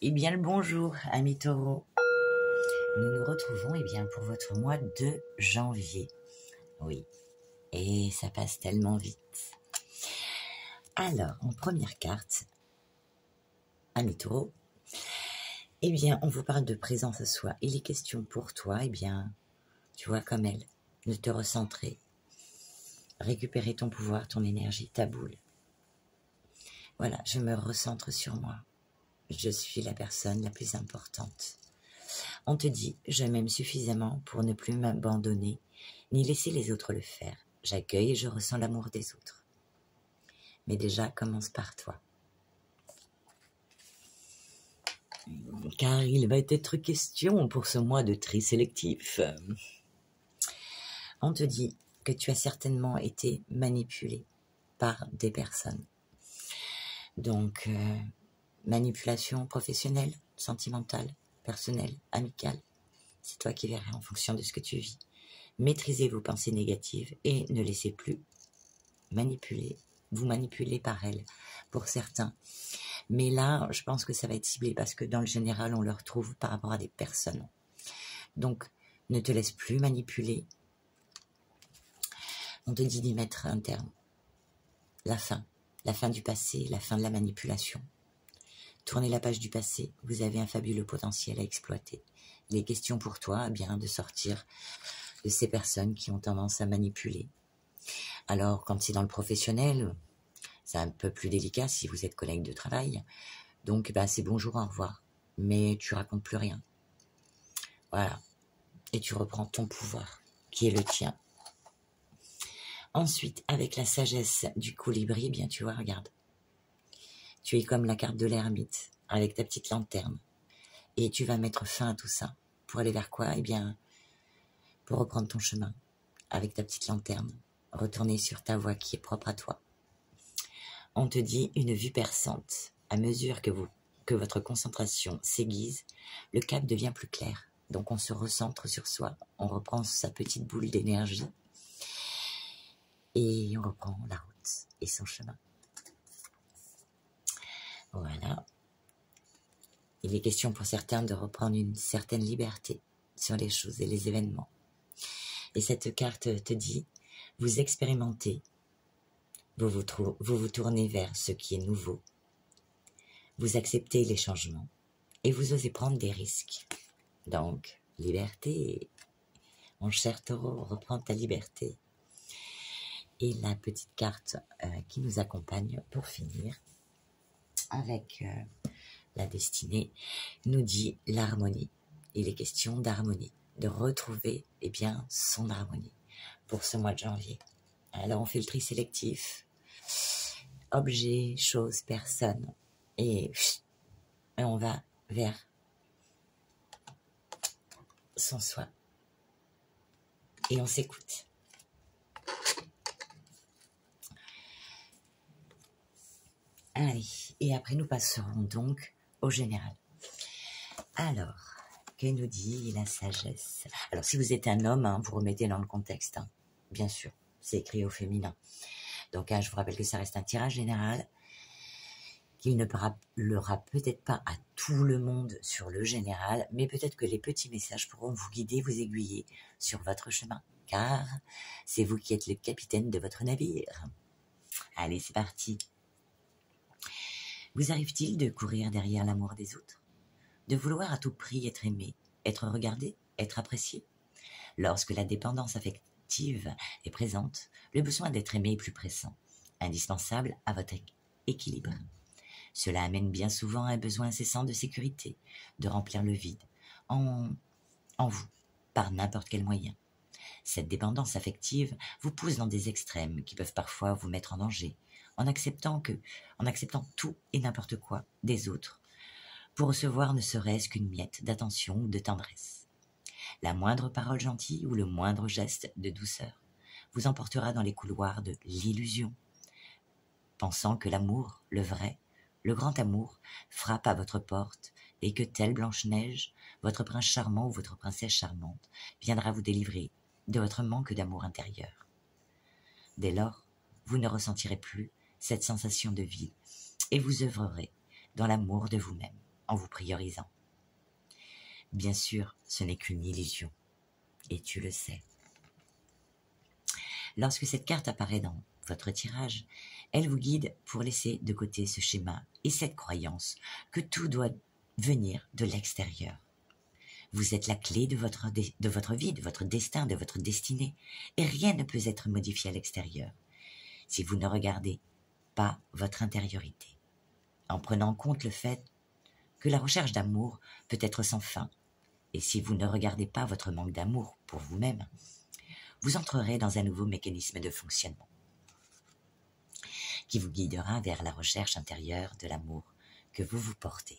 Eh bien le bonjour, amis taureaux. Nous nous retrouvons pour votre mois de janvier. Oui, et ça passe tellement vite. Alors, en première carte, amis taureaux, on vous parle de présence à soi. Il est question pour toi, tu vois comme elle, de te recentrer, récupérer ton pouvoir, ton énergie, ta boule. Voilà, je me recentre sur moi. Je suis la personne la plus importante. On te dit, je m'aime suffisamment pour ne plus m'abandonner, ni laisser les autres le faire. J'accueille et je ressens l'amour des autres. Mais déjà, commence par toi. Car il va être question pour ce mois de tri sélectif. On te dit que tu as certainement été manipulé par des personnes. Donc, manipulation professionnelle, sentimentale, personnelle, amicale. C'est toi qui verras en fonction de ce que tu vis. Maîtrisez vos pensées négatives et ne laissez plus vous manipuler par elles, pour certains. Mais là, je pense que ça va être ciblé parce que dans le général, on le retrouve par rapport à des personnes. Donc, ne te laisse plus manipuler. On te dit d'y mettre un terme. La fin du passé, la fin de la manipulation. Tournez la page du passé, vous avez un fabuleux potentiel à exploiter. Il est question pour toi de sortir de ces personnes qui ont tendance à manipuler. Alors, quand c'est dans le professionnel, c'est un peu plus délicat si vous êtes collègue de travail. Donc, c'est bonjour, au revoir. Mais tu racontes plus rien. Voilà. Et tu reprends ton pouvoir, qui est le tien. Ensuite, avec la sagesse du colibri, tu vois, regarde. Tu es comme la carte de l'ermite, avec ta petite lanterne. Et tu vas mettre fin à tout ça. Pour aller vers quoi? Pour reprendre ton chemin, avec ta petite lanterne. Retourner sur ta voie qui est propre à toi. On te dit une vue perçante. À mesure que votre concentration s'aiguise, le cap devient plus clair. Donc on se recentre sur soi, on reprend sa petite boule d'énergie et on reprend la route et son chemin. Voilà. Il est question pour certains de reprendre une certaine liberté sur les choses et les événements. Et cette carte te dit, vous expérimentez, vous vous tournez vers ce qui est nouveau, vous acceptez les changements et vous osez prendre des risques. Donc, liberté, mon cher taureau, reprends ta liberté. Et la petite carte qui nous accompagne pour finir avec la destinée nous dit l'harmonie. Il est question d'harmonie, de retrouver son harmonie pour ce mois de janvier. Alors on fait le tri sélectif, objets, choses, personnes, et on va vers son soi. Et on s'écoute. Allez, et après nous passerons donc au général. Alors, que nous dit la sagesse? Alors, si vous êtes un homme, vous remettez dans le contexte, bien sûr, c'est écrit au féminin. Donc, je vous rappelle que ça reste un tirage général qui ne parlera peut-être pas à tout le monde sur le général, mais peut-être que les petits messages pourront vous guider, vous aiguiller sur votre chemin, car c'est vous qui êtes le capitaine de votre navire. Allez, c'est parti. Vous arrive-t-il de courir derrière l'amour des autres? De vouloir à tout prix être aimé, être regardé, être apprécié? Lorsque la dépendance affective est présente, le besoin d'être aimé est plus pressant, indispensable à votre équilibre. Cela amène bien souvent un besoin incessant de sécurité, de remplir le vide en vous, par n'importe quel moyen. Cette dépendance affective vous pousse dans des extrêmes qui peuvent parfois vous mettre en danger, en acceptant tout et n'importe quoi des autres, pour recevoir ne serait-ce qu'une miette d'attention ou de tendresse. La moindre parole gentille ou le moindre geste de douceur vous emportera dans les couloirs de l'illusion, pensant que l'amour, le vrai, le grand amour, frappe à votre porte et que telle Blanche-Neige, votre prince charmant ou votre princesse charmante, viendra vous délivrer de votre manque d'amour intérieur. Dès lors, vous ne ressentirez plus cette sensation de vide et vous œuvrerez dans l'amour de vous-même, en vous priorisant. Bien sûr, ce n'est qu'une illusion, et tu le sais. Lorsque cette carte apparaît dans votre tirage, elle vous guide pour laisser de côté ce schéma et cette croyance que tout doit venir de l'extérieur. Vous êtes la clé de votre vie, de votre destin, de votre destinée, et rien ne peut être modifié à l'extérieur si vous ne regardez pas votre intériorité, en prenant en compte le fait que la recherche d'amour peut être sans fin, et si vous ne regardez pas votre manque d'amour pour vous-même, vous entrerez dans un nouveau mécanisme de fonctionnement qui vous guidera vers la recherche intérieure de l'amour que vous vous portez.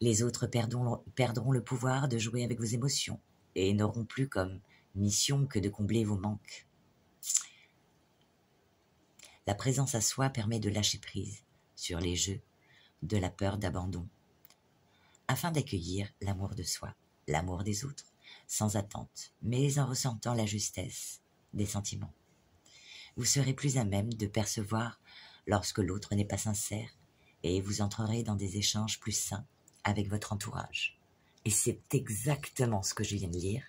Les autres perdront le pouvoir de jouer avec vos émotions et n'auront plus comme mission que de combler vos manques. La présence à soi permet de lâcher prise sur les jeux de la peur d'abandon, afin d'accueillir l'amour de soi, l'amour des autres, sans attente, mais en ressentant la justesse des sentiments. Vous serez plus à même de percevoir lorsque l'autre n'est pas sincère et vous entrerez dans des échanges plus sains avec votre entourage. Et c'est exactement ce que je viens de lire,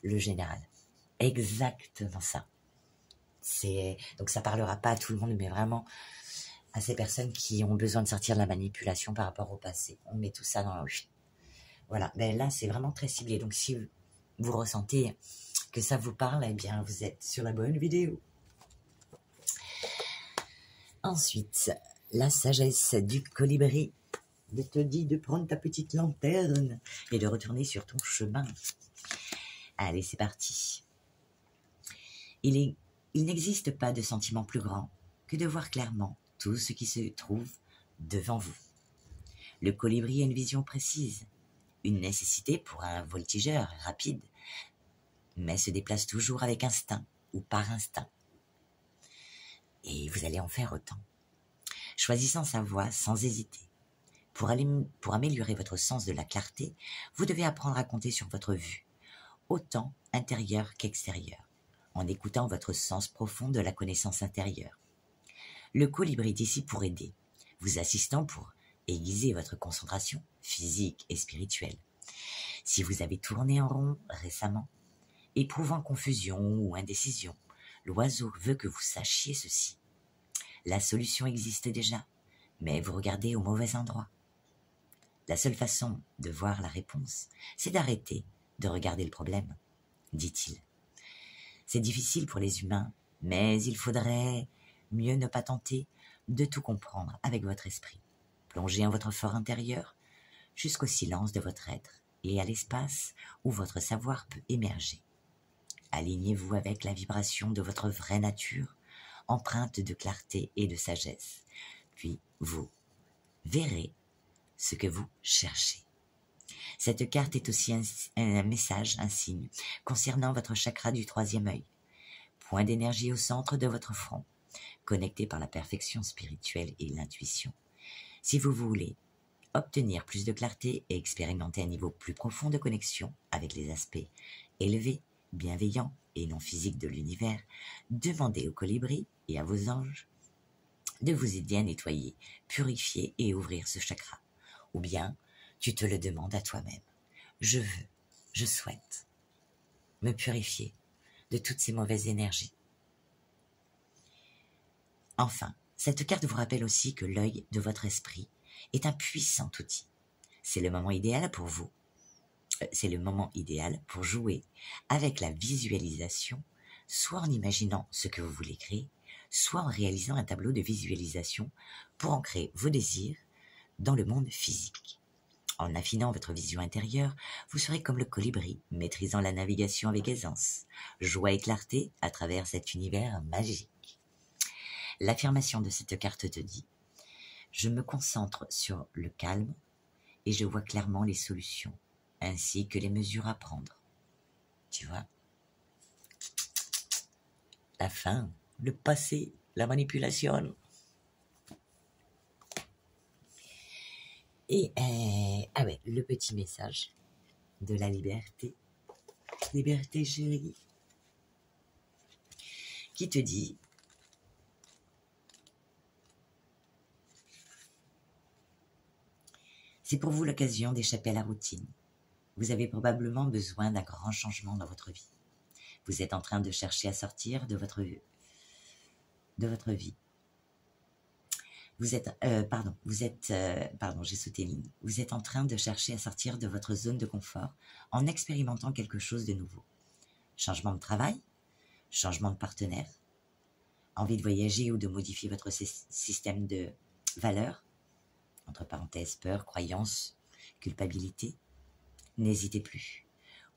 le général. Exactement ça. Donc ça parlera pas à tout le monde, mais vraiment à ces personnes qui ont besoin de sortir de la manipulation par rapport au passé. On met tout ça dans le... Voilà, ben là c'est vraiment très ciblé. Donc si vous ressentez que ça vous parle, eh bien vous êtes sur la bonne vidéo. Ensuite, la sagesse du colibri te dit de prendre ta petite lanterne et de retourner sur ton chemin. Allez, c'est parti. Il n'existe pas de sentiment plus grand que de voir clairement tout ce qui se trouve devant vous. Le colibri a une vision précise, une nécessité pour un voltigeur rapide, mais se déplace toujours avec instinct ou par instinct. Et vous allez en faire autant, choisissant sa voie sans hésiter. Pour améliorer votre sens de la clarté, vous devez apprendre à compter sur votre vue, autant intérieure qu'extérieure, en écoutant votre sens profond de la connaissance intérieure. Le colibri est ici pour aider, vous assistant pour aiguiser votre concentration physique et spirituelle. Si vous avez tourné en rond récemment, éprouvant confusion ou indécision, l'oiseau veut que vous sachiez ceci. La solution existe déjà, mais vous regardez au mauvais endroit. La seule façon de voir la réponse, c'est d'arrêter de regarder le problème, dit-il. C'est difficile pour les humains, mais il faudrait mieux ne pas tenter de tout comprendre avec votre esprit. Plongez en votre fort intérieur jusqu'au silence de votre être et à l'espace où votre savoir peut émerger. Alignez-vous avec la vibration de votre vraie nature, empreinte de clarté et de sagesse. Puis vous verrez ce que vous cherchez. Cette carte est aussi un message, un signe, concernant votre chakra du troisième œil, point d'énergie au centre de votre front, connecté par la perfection spirituelle et l'intuition. Si vous voulez obtenir plus de clarté et expérimenter un niveau plus profond de connexion avec les aspects élevés, bienveillants et non physiques de l'univers, demandez au colibri et à vos anges de vous aider à nettoyer, purifier et ouvrir ce chakra. Ou bien, tu te le demandes à toi-même. Je souhaite me purifier de toutes ces mauvaises énergies. Enfin, cette carte vous rappelle aussi que l'œil de votre esprit est un puissant outil. C'est le moment idéal pour vous. C'est le moment idéal pour jouer avec la visualisation, soit en imaginant ce que vous voulez créer, soit en réalisant un tableau de visualisation pour ancrer vos désirs dans le monde physique. En affinant votre vision intérieure, vous serez comme le colibri, maîtrisant la navigation avec aisance, joie et clarté à travers cet univers magique. L'affirmation de cette carte te dit « Je me concentre sur le calme et je vois clairement les solutions, ainsi que les mesures à prendre. » Tu vois ? La fin, le passé, la manipulation. Et le petit message de la liberté, liberté chérie, qui te dit C'est pour vous l'occasion d'échapper à la routine. Vous avez probablement besoin d'un grand changement dans votre vie. Vous êtes en train de chercher à sortir de votre vie. J'ai sauté une ligne. Vous êtes en train de chercher à sortir de votre zone de confort en expérimentant quelque chose de nouveau. Changement de travail, changement de partenaire, envie de voyager ou de modifier votre système de valeurs, entre parenthèses, peur, croyance, culpabilité. N'hésitez plus.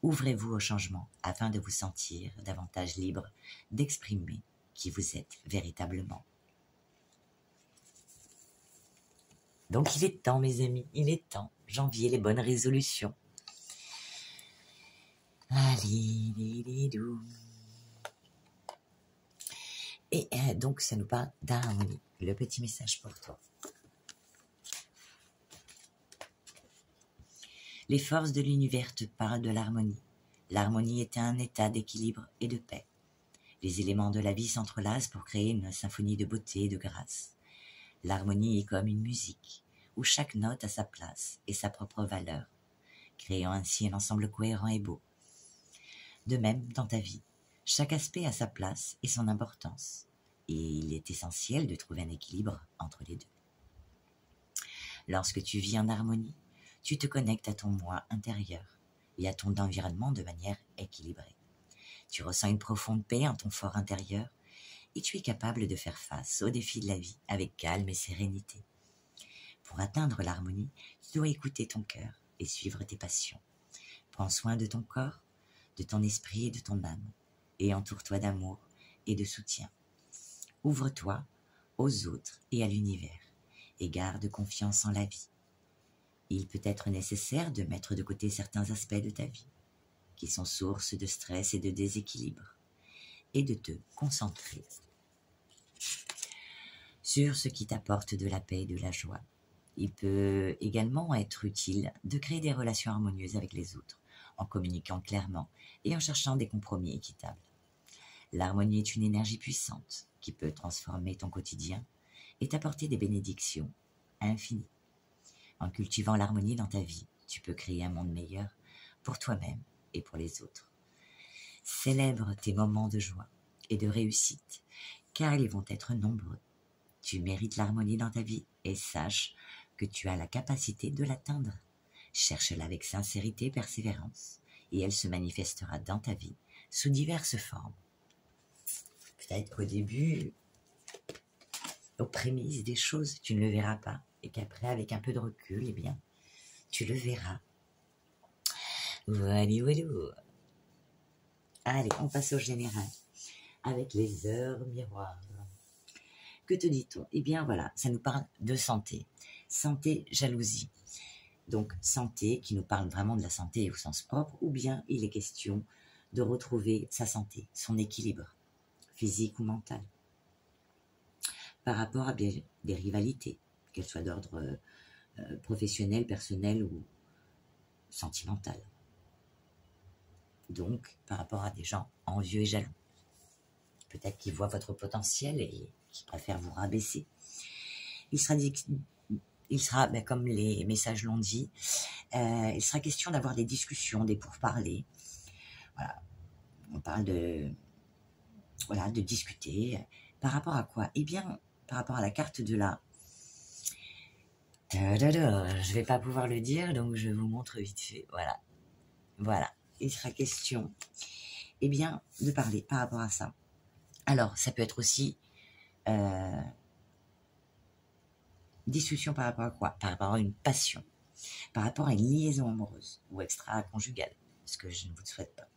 Ouvrez-vous au changement afin de vous sentir davantage libre d'exprimer qui vous êtes véritablement. Donc il est temps, mes amis, il est temps. Janvier, les bonnes résolutions. Allez, et donc ça nous parle d'harmonie. Le petit message pour toi. Les forces de l'univers te parlent de l'harmonie. L'harmonie est un état d'équilibre et de paix. Les éléments de la vie s'entrelacent pour créer une symphonie de beauté et de grâce. L'harmonie est comme une musique, où chaque note a sa place et sa propre valeur, créant ainsi un ensemble cohérent et beau. De même, dans ta vie, chaque aspect a sa place et son importance, et il est essentiel de trouver un équilibre entre les deux. Lorsque tu vis en harmonie, tu te connectes à ton moi intérieur et à ton environnement de manière équilibrée. Tu ressens une profonde paix en ton fort intérieur et tu es capable de faire face aux défis de la vie avec calme et sérénité. Pour atteindre l'harmonie, tu dois écouter ton cœur et suivre tes passions. Prends soin de ton corps, de ton esprit et de ton âme, et entoure-toi d'amour et de soutien. Ouvre-toi aux autres et à l'univers, et garde confiance en la vie. Il peut être nécessaire de mettre de côté certains aspects de ta vie, qui sont source de stress et de déséquilibre, et de te concentrer sur ce qui t'apporte de la paix et de la joie. Il peut également être utile de créer des relations harmonieuses avec les autres, en communiquant clairement et en cherchant des compromis équitables. L'harmonie est une énergie puissante qui peut transformer ton quotidien et t'apporter des bénédictions infinies. En cultivant l'harmonie dans ta vie, tu peux créer un monde meilleur pour toi-même et pour les autres. Célèbre tes moments de joie et de réussite, car ils vont être nombreux. Tu mérites l'harmonie dans ta vie et sache que tu as la capacité de l'atteindre. Cherche-la avec sincérité et persévérance, et elle se manifestera dans ta vie sous diverses formes. Peut-être qu'au début, aux prémices des choses, tu ne le verras pas, et qu'après, avec un peu de recul, eh bien, tu le verras. Voilà. Allez, on passe au général, avec les heures miroirs. Que te dit-on? Eh bien, voilà, ça nous parle de santé. Santé, jalousie. Donc, santé qui nous parle vraiment de la santé au sens propre, ou bien il est question de retrouver sa santé, son équilibre, physique ou mental, par rapport à des rivalités, qu'elles soient d'ordre professionnel, personnel ou sentimental. Donc, par rapport à des gens envieux et jaloux. Peut-être qu'ils voient votre potentiel et qu'ils préfèrent vous rabaisser. Il sera, comme les messages l'ont dit, il sera question d'avoir des discussions, des pourparlers. Voilà. On parle de discuter. Par rapport à quoi? Eh bien, par rapport à la carte de la... Je ne vais pas pouvoir le dire, donc je vous montre vite fait. Voilà. Il sera question, eh bien, de parler par rapport à ça. Alors, ça peut être aussi discussion par rapport à quoi? Par rapport à une passion, par rapport à une liaison amoureuse ou extra-conjugale, ce que je ne vous souhaite pas.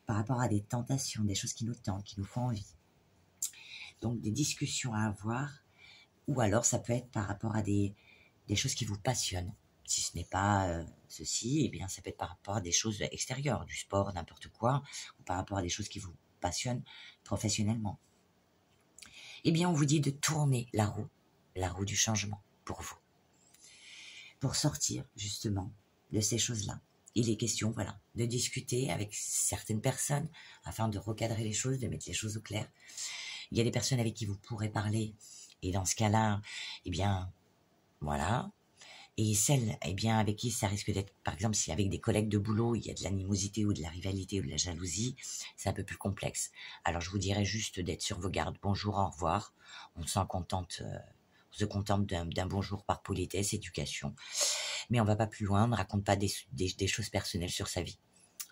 Par rapport à des tentations, des choses qui nous tentent, qui nous font envie. Donc, des discussions à avoir, ou alors ça peut être par rapport à des choses qui vous passionnent. Si ce n'est pas ceci, eh bien, ça peut être par rapport à des choses extérieures, du sport, n'importe quoi, ou par rapport à des choses qui vous passionnent professionnellement. Eh bien, on vous dit de tourner la roue du changement pour vous. Pour sortir, justement, de ces choses-là. Il est question, de discuter avec certaines personnes afin de recadrer les choses, de mettre les choses au clair. Il y a des personnes avec qui vous pourrez parler et dans ce cas-là, eh bien, voilà. Et celles, eh bien, avec qui ça risque d'être, par exemple, si avec des collègues de boulot, il y a de l'animosité ou de la rivalité ou de la jalousie, c'est un peu plus complexe. Alors, je vous dirais juste d'être sur vos gardes. Bonjour, au revoir. On se contente d'un bonjour par politesse, éducation. Mais on va pas plus loin, on ne raconte pas des choses personnelles sur sa vie,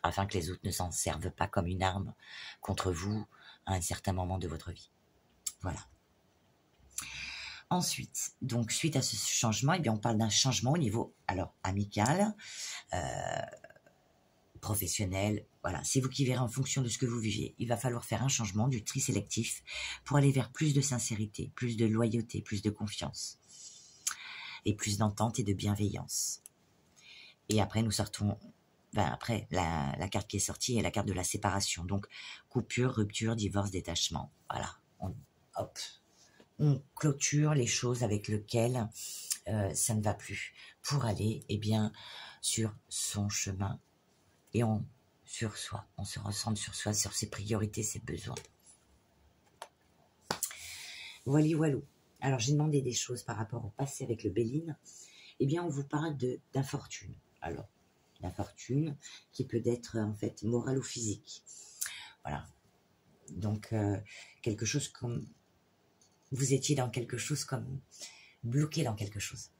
afin que les autres ne s'en servent pas comme une arme contre vous à un certain moment de votre vie. Voilà. Ensuite, donc suite à ce changement, eh bien, on parle d'un changement au niveau alors amical, professionnel. Voilà, c'est vous qui verrez en fonction de ce que vous vivez. Il va falloir faire un changement du tri sélectif pour aller vers plus de sincérité, plus de loyauté, plus de confiance et plus d'entente et de bienveillance. Et après, nous sortons. Après, la carte qui est sortie est la carte de la séparation. Donc, coupure, rupture, divorce, détachement. Voilà. On clôture les choses avec lesquelles ça ne va plus pour aller sur son chemin et sur soi. On se recentre sur soi, sur ses priorités, ses besoins. Voilà, voilà. Alors, j'ai demandé des choses par rapport au passé avec le Béline. Eh bien, on vous parle d'infortune. Alors, la fortune qui peut être en fait morale ou physique. Voilà. Donc, quelque chose comme... Vous étiez dans quelque chose comme... bloqué dans quelque chose.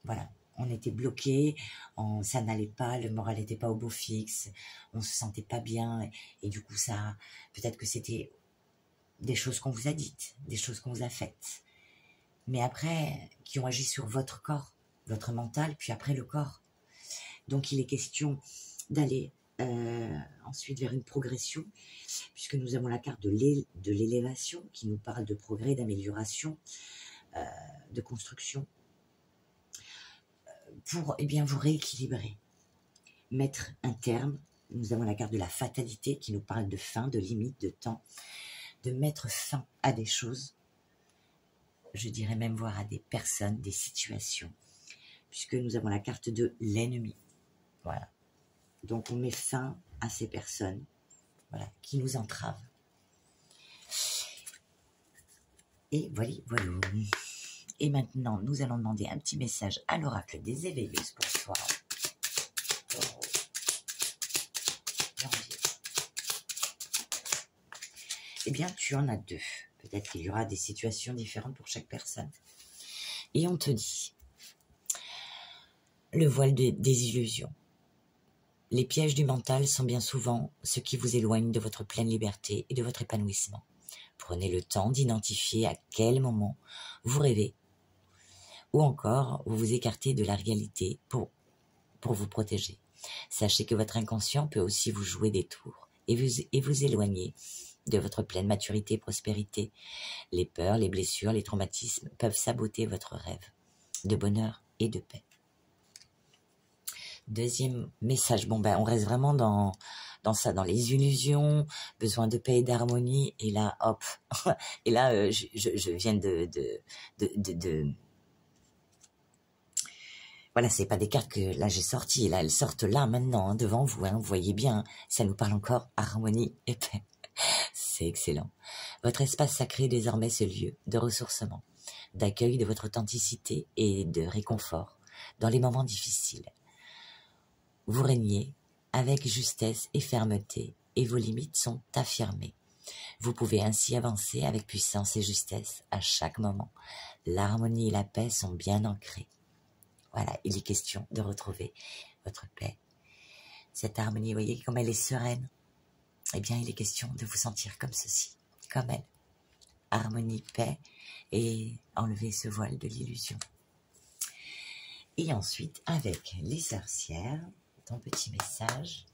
Voilà. On était bloqué, ça n'allait pas, le moral n'était pas au beau fixe, on se sentait pas bien. Et du coup, ça... Peut-être que c'était des choses qu'on vous a dites, des choses qu'on vous a faites. Mais après, qui ont agi sur votre corps, votre mental, puis après le corps. Donc, il est question d'aller ensuite vers une progression, puisque nous avons la carte de l'élévation qui nous parle de progrès, d'amélioration, de construction, pour vous rééquilibrer, mettre un terme. Nous avons la carte de la fatalité qui nous parle de fin, de limite, de temps, de mettre fin à des choses, je dirais même voire à des personnes, des situations, puisque nous avons la carte de l'ennemi. Voilà. Donc on met fin à ces personnes, voilà, qui nous entravent. Et voilà, voilà. Et maintenant, nous allons demander un petit message à l'oracle des éveilleuses pour soi. Eh bien, tu en as deux. Peut-être qu'il y aura des situations différentes pour chaque personne. Et on te dit, le voile des illusions. Les pièges du mental sont bien souvent ce qui vous éloigne de votre pleine liberté et de votre épanouissement. Prenez le temps d'identifier à quel moment vous rêvez ou encore vous vous écartez de la réalité pour vous protéger. Sachez que votre inconscient peut aussi vous jouer des tours et vous éloigner de votre pleine maturité et prospérité. Les peurs, les blessures, les traumatismes peuvent saboter votre rêve de bonheur et de paix. Deuxième message, on reste vraiment dans ça, dans les illusions, besoin de paix et d'harmonie, et là, hop, et là, je viens voilà, c'est pas des cartes que là j'ai sorties, là elles sortent là maintenant, devant vous, vous voyez bien, ça nous parle encore harmonie et paix. C'est excellent. Votre espace sacré est désormais ce lieu de ressourcement, d'accueil de votre authenticité et de réconfort dans les moments difficiles. Vous régnez avec justesse et fermeté et vos limites sont affirmées. Vous pouvez ainsi avancer avec puissance et justesse à chaque moment. L'harmonie et la paix sont bien ancrées. Voilà, il est question de retrouver votre paix. Cette harmonie, vous voyez comme elle est sereine. Eh bien, il est question de vous sentir comme ceci, comme elle. Harmonie, paix et enlever ce voile de l'illusion. Et ensuite, avec les sorcières, ton petit message.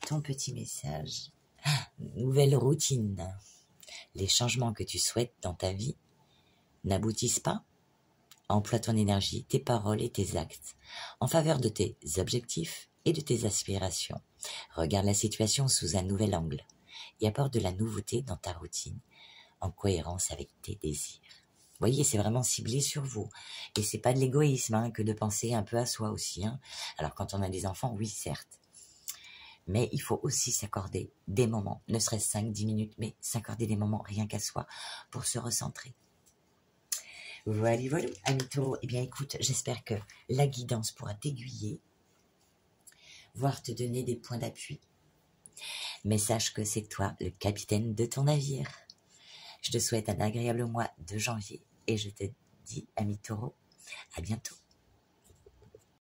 Ton petit message. Nouvelle routine. Les changements que tu souhaites dans ta vie n'aboutissent pas. Emploie ton énergie, tes paroles et tes actes en faveur de tes objectifs et de tes aspirations. Regarde la situation sous un nouvel angle et apporte de la nouveauté dans ta routine en cohérence avec tes désirs. Vous voyez, c'est vraiment ciblé sur vous. Et c'est pas de l'égoïsme que de penser un peu à soi aussi. Alors quand on a des enfants, oui, certes. Mais il faut aussi s'accorder des moments, ne serait-ce 5-10 minutes, mais s'accorder des moments rien qu'à soi pour se recentrer. Voilà, voilà, ami Taureau. Eh bien, écoute, j'espère que la guidance pourra t'aiguiller, voire te donner des points d'appui. Mais sache que c'est toi le capitaine de ton navire. Je te souhaite un agréable mois de janvier et je te dis, ami Taureau, à bientôt.